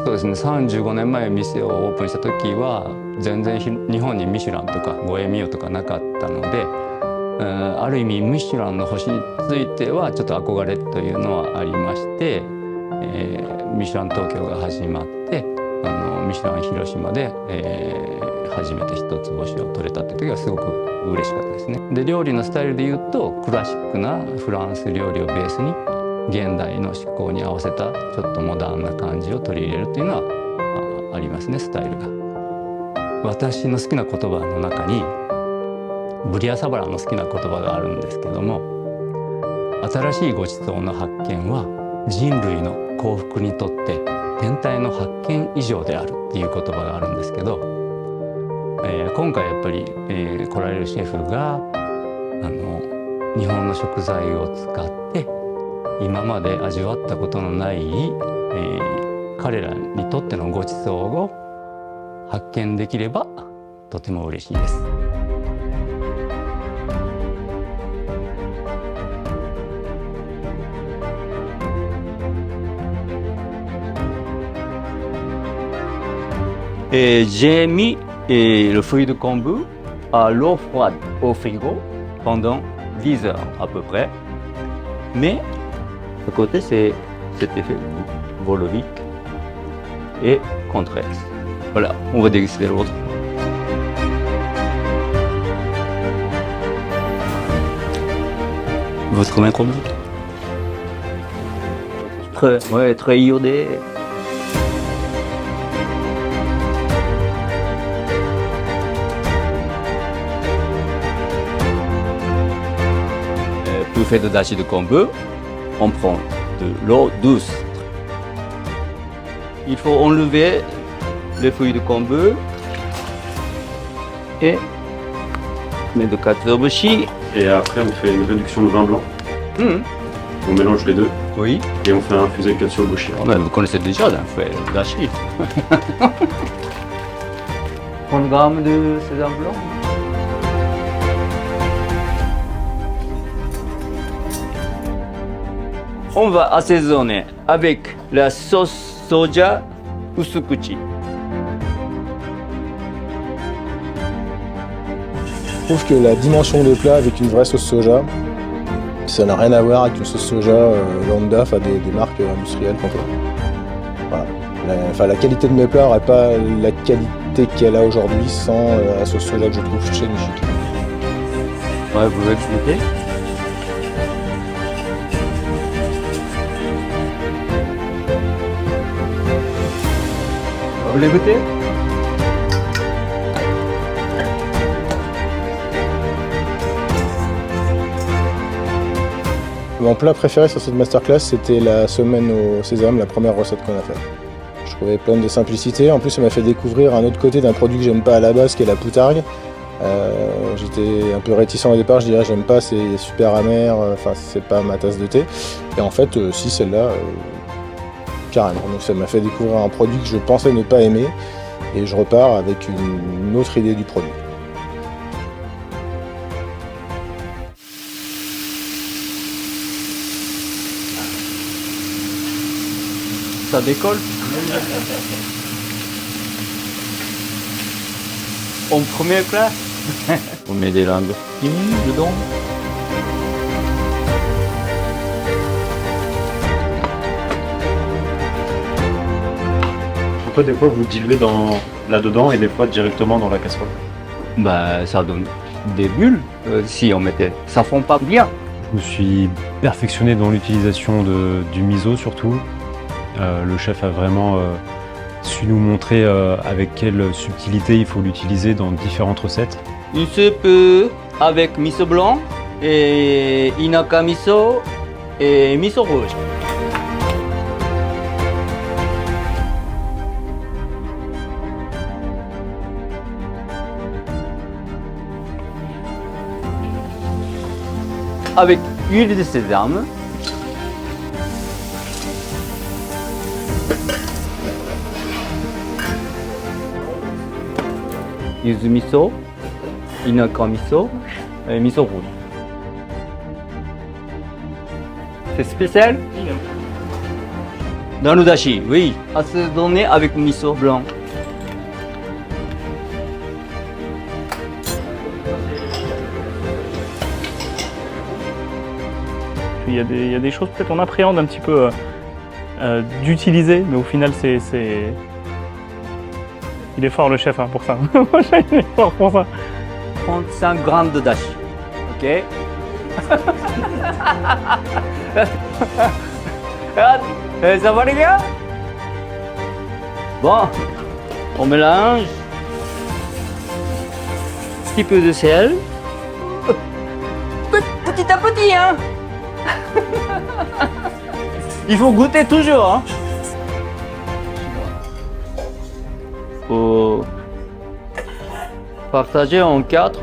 そうですね、35年前店をオープンした時は全然日本にミシュランとかゴエミオとかなかったので、ある意味ミシュランの星についてはちょっと憧れというのはありまして、ミシュラン東京が始まってミシュラン広島で、初めて一つ星を取れたって時はすごく嬉しかったですね。で料理のスタイルでいうとクラシックなフランス料理をベースに現代の思考に合わせたちょっとモダンな感じを取り入れるっていうのはありますね、スタイルが。私の好きな言葉の中にブリア・サバランの好きな言葉があるんですけども、新しいごちそうの発見は人類の幸福にとって天体の発見以上であるっていう言葉があるんですけど、今回やっぱり、来られるシェフが日本の食材を使って今まで味わったことのない、彼らにとってのごちそうを発見できればとても嬉しいです。J'ai mis le fruit de kombu à l'eau froide au frigo pendant 10 heures à peu près. Mais à côté, c'est cet effet Volovic et Contrex. Voilà, on va déguster l'autre. Votre main kombu. Très iodé. Pour faire de dashi de kombu, on prend de l'eau douce. Il faut enlever les feuilles de kombu et mettre de katsuobushi. Et après, on fait une réduction de vin blanc. On mélange les deux. Oui. Et on fait infuser le katsuobushi. Vous connaissez déjà le dashi. Une gamme de sésame blanc. On va assaisonner avec la sauce soja usukuchi. Je trouve que la dimension de plat avec une vraie sauce soja, ça n'a rien à voir avec une sauce soja lambda, des marques industrielles qu'on peut. Voilà. La qualité de mes plats n'aurait pas la qualité qu'elle a aujourd'hui sans la sauce soja que je trouve chez Nishiki. Ouais, vous voulez expliquer? Vous voulez goûter? Mon plat préféré sur cette masterclass, c'était la semaine au sésame, la première recette qu'on a faite. Je trouvais pleine de simplicité. En plus, ça m'a fait découvrir un autre côté d'un produit que j'aime pas à la base, qui est la poutargue. J'étais un peu réticent au départ, je dirais j'aime pas, c'est super amer, c'est pas ma tasse de thé. Et en fait, si celle-là, carrément. Donc ça m'a fait découvrir un produit que je pensais ne pas aimer et je repars avec une autre idée du produit. Ça décolle. En première classe. On met des langues dedans. Pourquoi des fois vous diluez là-dedans et des fois directement dans la casserole? Bah, ça donne des bulles si on mettait. Ça fond pas bien. Je me suis perfectionné dans l'utilisation du miso surtout. Le chef a vraiment su nous montrer avec quelle subtilité il faut l'utiliser dans différentes recettes. Une soupe avec miso blanc et inaka miso et miso rouge. Avec huile de sésame. Yuzu miso, inaka miso et miso rouge. C'est spécial. Dans le dashi, oui. Assaisonné avec miso blanc. Il y a des choses peut-être on appréhende un petit peu d'utiliser, mais au final il est fort le chef hein, pour ça. Il est fort pour ça. 35 grammes de dashi. Ok. Ça va les gars? Bon, on mélange. Petit peu de sel. Petit à petit, hein. Il faut goûter toujours, hein. Faut partager en 4.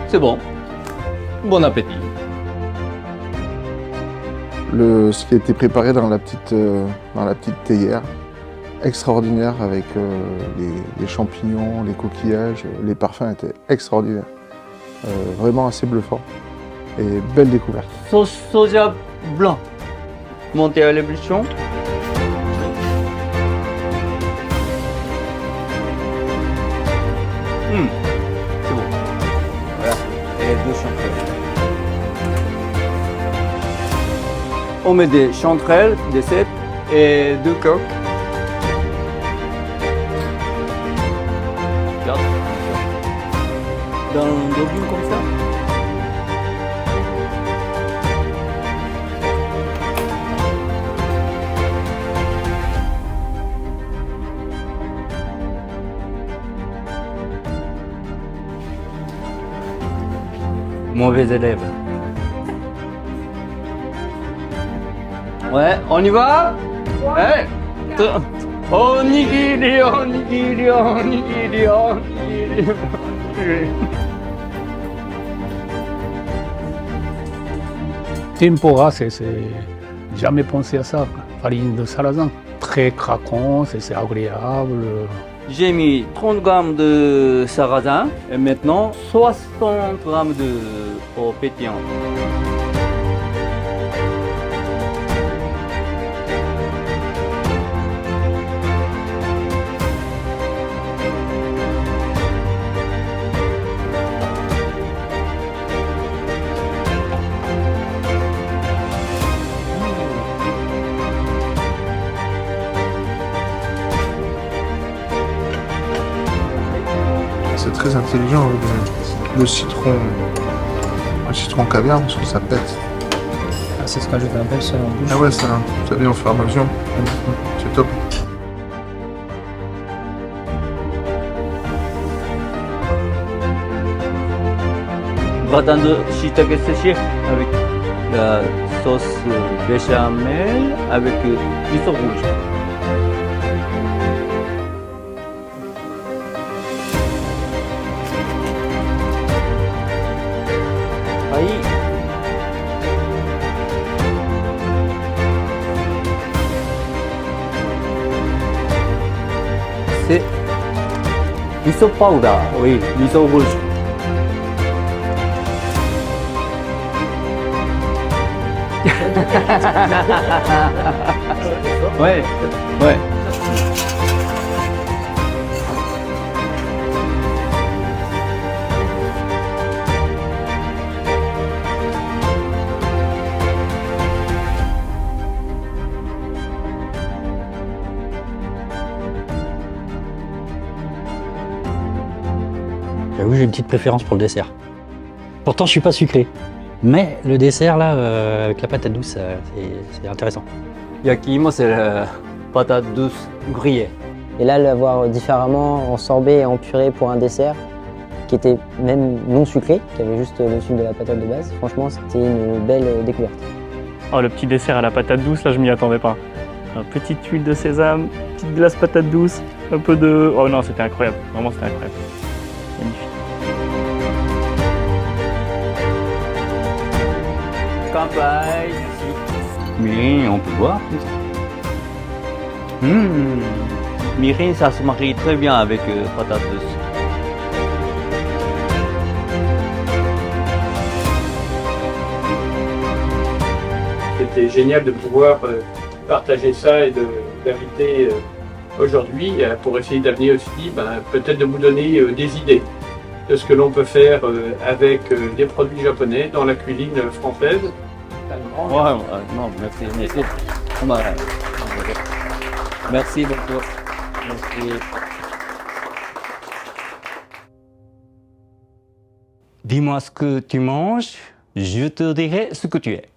C'est bon. Bon appétit. Ce qui a été préparé dans la petite théière, extraordinaire avec les champignons, les coquillages, les parfums étaient extraordinaires. Vraiment assez bluffant et belle découverte. Sauce soja blanc. Monté à l'ébullition. C'est bon. Voilà. Et 2 chanterelles. On met des chanterelles, des cèpes et 2 coques. Regarde. Dans l'oignon comme ça. Mauvais élève. Ouais, on y va? Ouais. Onigiri, onigiri, onigiri, onigiri. Tempura, c'est jamais pensé à ça. Farine de sarrasin, très craquant, c'est agréable. J'ai mis 30 grammes de sarrasin et maintenant 60 grammes de eau pétillante. C'est très intelligent le citron caviar parce que ça pète. Ah, c'est ce que j'ajoute un peu ça en bouche. Ah ouais, ça vient au fur et à mesure. C'est top. Gratin de shiitake séché avec la sauce béchamel avec miso rouge. Aïe. C'est miso powder, oui, miso rouge. Ouais, ouais. J'avoue, j'ai une petite préférence pour le dessert. Pourtant, je suis pas sucré. Mais le dessert, là, avec la patate douce, c'est intéressant. Yakimo, c'est la patate douce grillée. Et là, l'avoir différemment en sorbet et en purée pour un dessert qui était même non sucré, qui avait juste le sucre de la patate de base, franchement, c'était une belle découverte. Oh, le petit dessert à la patate douce, là, je m'y attendais pas. Petite huile de sésame, petite glace patate douce, un peu de... Oh non, c'était incroyable. Vraiment, c'était incroyable. Magnifique. Kanpai, Mais on peut voir. mirin, ça se marie très bien avec patate douce. C'était génial de pouvoir partager ça et d'inviter aujourd'hui pour essayer d'amener aussi peut-être de vous donner des idées de ce que l'on peut faire avec des produits japonais dans la cuisine française. Non, merci. Merci beaucoup. Merci. Dis-moi ce que tu manges, je te dirai ce que tu es.